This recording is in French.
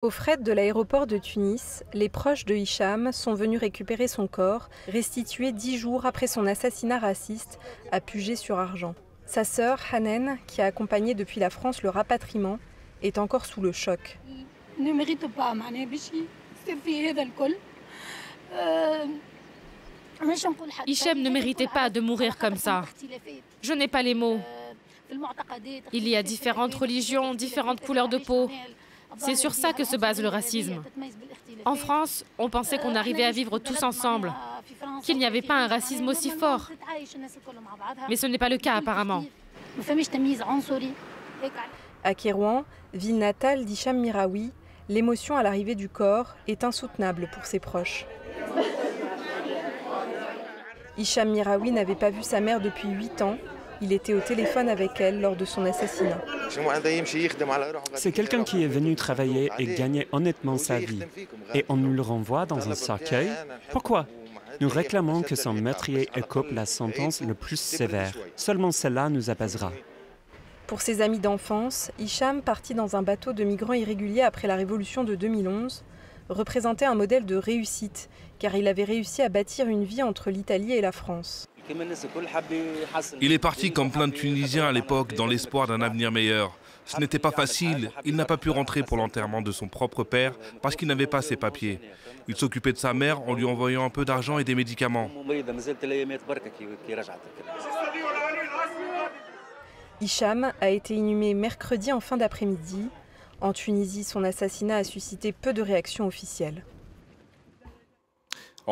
Au fret de l'aéroport de Tunis, les proches de Hicham sont venus récupérer son corps, restitué 10 jours après son assassinat raciste à Puget-sur-Argent. Sa sœur, Hanen, qui a accompagné depuis la France le rapatriement, est encore sous le choc. Ne mérite pas Hicham ne méritait pas de mourir comme ça. Je n'ai pas les mots. Il y a différentes religions, différentes couleurs de peau. C'est sur ça que se base le racisme. En France, on pensait qu'on arrivait à vivre tous ensemble, qu'il n'y avait pas un racisme aussi fort. Mais ce n'est pas le cas apparemment. À Kérouan, ville natale d'Hicham Miraoui, l'émotion à l'arrivée du corps est insoutenable pour ses proches. Hicham Miraoui n'avait pas vu sa mère depuis 8 ans. Il était au téléphone avec elle lors de son assassinat. C'est quelqu'un qui est venu travailler et gagner honnêtement sa vie. Et on nous le renvoie dans un cercueil. Pourquoi? Nous réclamons que son meurtrier écope la sentence le plus sévère. Seulement cela nous apaisera. Pour ses amis d'enfance, Hicham, parti dans un bateau de migrants irréguliers après la révolution de 2011, représentait un modèle de réussite, car il avait réussi à bâtir une vie entre l'Italie et la France. Il est parti comme plein de Tunisiens à l'époque, dans l'espoir d'un avenir meilleur. Ce n'était pas facile, il n'a pas pu rentrer pour l'enterrement de son propre père parce qu'il n'avait pas ses papiers. Il s'occupait de sa mère en lui envoyant un peu d'argent et des médicaments. Hicham a été inhumé mercredi en fin d'après-midi. En Tunisie, son assassinat a suscité peu de réactions officielles.